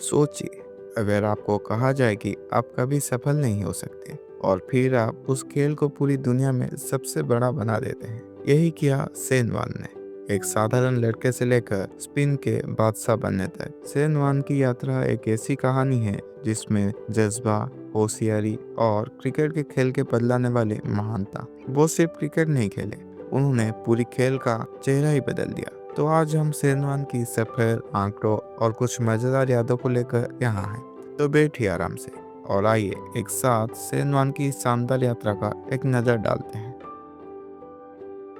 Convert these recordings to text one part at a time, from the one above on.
सोचिए, अगर आपको कहा जाए कि आप कभी सफल नहीं हो सकते और फिर आप उस खेल को पूरी दुनिया में सबसे बड़ा बना देते हैं। यही किया सेन वान ने। एक साधारण लड़के से लेकर स्पिन के बादशाह बनने तक सेन वान की यात्रा एक ऐसी कहानी है जिसमें जज्बा, होशियारी और क्रिकेट के खेल के बदलाने वाले महानता। वो सिर्फ क्रिकेट नहीं खेले, उन्होंने पूरी खेल का चेहरा ही बदल दिया। तो आज हम सेनवान की सफर, आंकड़ों और कुछ मजेदार यादों को लेकर यहाँ हैं। तो बैठिए आराम से और आइए एक साथ सेनवान की शानदार यात्रा का एक नज़र डालते हैं।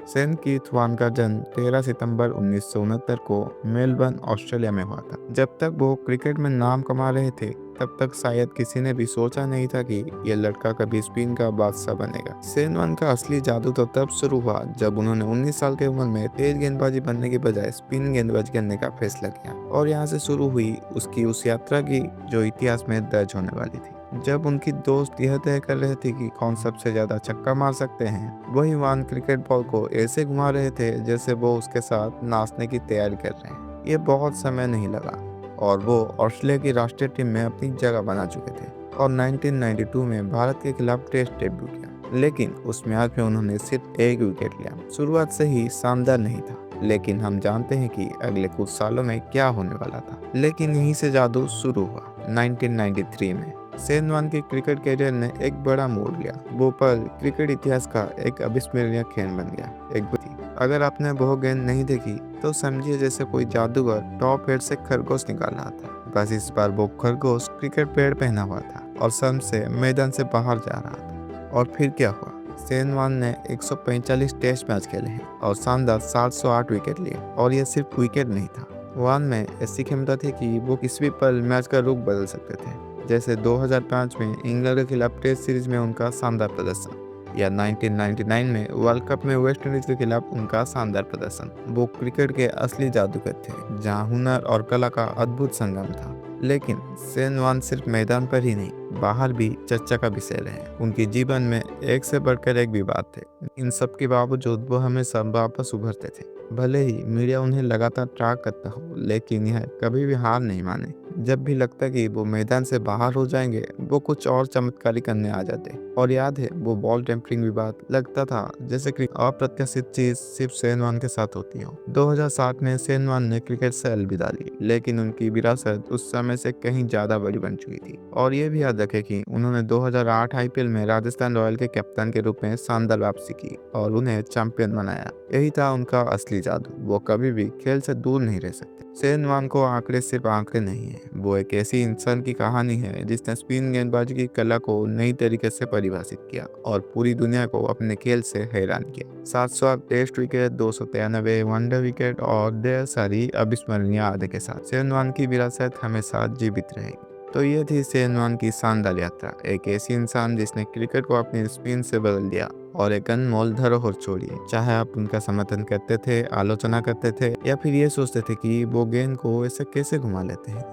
सेन कीथ वान का जन्म 13 सितंबर 1969 को मेलबर्न, ऑस्ट्रेलिया में हुआ था। जब तक वो क्रिकेट में नाम कमा रहे थे, तब तक शायद किसी ने भी सोचा नहीं था कि यह लड़का कभी स्पिन का बादशाह बनेगा। सेन वन का असली जादू तो तब शुरू हुआ जब उन्होंने 19 साल की उम्र में तेज गेंदबाजी बनने के बजाय स्पिन गेंदबाजी करने का फैसला किया, और यहाँ से शुरू हुई उसकी उस यात्रा की जो इतिहास में दर्ज होने वाली थी। जब उनकी दोस्त यह तय कर रहे थे कि कौन सबसे ज्यादा छक्का मार सकते हैं, वही वान क्रिकेट बॉल को ऐसे घुमा रहे थे जैसे वो उसके साथ नाचने की तैयारी कर रहे हैं। ये बहुत समय नहीं लगा और वो ऑस्ट्रेलिया की राष्ट्रीय टीम में अपनी जगह बना चुके थे और 1992 में भारत के खिलाफ टेस्ट डेब्यू किया। लेकिन उस मैच में उन्होंने सिर्फ एक विकेट लिया। शुरुआत से ही शानदार नहीं था, लेकिन हम जानते हैं कि अगले कुछ सालों में क्या होने वाला था। लेकिन यहीं से जादू शुरू हुआ। 1993 में सेन वान के क्रिकेट करियर ने एक बड़ा मोड़ लिया। वो पल क्रिकेट इतिहास का एक अविस्मरणीय खेल बन गया। अगर आपने वो गेंद नहीं देखी तो समझिए जैसे कोई जादूगर टॉप हेड से खरगोश निकाल रहा था। बस इस बार वो खरगोश क्रिकेट पैड पहना हुआ था और सम से मैदान से बाहर जा रहा था। और फिर क्या हुआ? सेन वान ने 145 टेस्ट मैच खेले हैं और शानदार 708 विकेट लिए। और यह सिर्फ विकेट नहीं था, वान में ऐसी क्षमता थी कि वो किसी भी पल मैच का रुख बदल सकते थे। जैसे 2005 में इंग्लैंड के खिलाफ टेस्ट सीरीज में उनका शानदार प्रदर्शन, या 1999 में वर्ल्ड कप में वेस्ट इंडीज के खिलाफ उनका शानदार प्रदर्शन। वो क्रिकेट के असली जादूगर थे, जहां हुनर और कला का अद्भुत संगम था। लेकिन सेन वान सिर्फ मैदान पर ही नहीं, बाहर भी चर्चा का विषय रहे। उनके जीवन में एक से बढ़कर एक विवाद थे। इन सब के बावजूद वो हमेशा वापस उभरते थे। भले ही मीडिया उन्हें लगातार ट्रैक करता हो, लेकिन यह कभी भी हार नहीं माने। जब भी लगता कि वो मैदान से बाहर हो जाएंगे, वो कुछ और चमत्कारी करने आ जाते। और याद है वो बॉल टेम्परिंग विवाद, लगता था जैसे कि अप्रत्याशित चीज सिर्फ सेन वान के साथ होती हो। 2007 में सेन वान ने क्रिकेट से अलविदा ली, लेकिन उनकी विरासत उस समय से कहीं ज्यादा बड़ी बन चुकी थी। और ये भी याद रखें कि उन्होंने 2008 आईपीएल में राजस्थान रॉयल के कप्तान के रूप में शानदार वापसी की और उन्हें चैंपियन बनाया। यही था उनका असली जादू। वो कभी भी खेल से दूर नहीं रह सकते। सेन वान को आंकड़े सिर्फ आंकड़े नहीं है, वो एक ऐसी इंसान की कहानी है जिसने स्पिन गेंदबाजी की कला को नई तरीके से परिभाषित किया और पूरी दुनिया को अपने खेल से हैरान किया। 708 टेस्ट विकेट, 293 वनडे विकेट और ढेर सारी अविस्मरणीय यादें के साथ सेन वान की विरासत हमेशा जीवित रहेगी। तो ये थी सेन वान की शानदार यात्रा। एक ऐसी इंसान जिसने क्रिकेट को अपनी स्पिन से बदल दिया और एक अनमोल धरोहर छोड़ी। चाहे आप उनका समर्थन करते थे, आलोचना करते थे या फिर ये सोचते थे कि वो गेंद को ऐसे कैसे घुमा लेते हैं,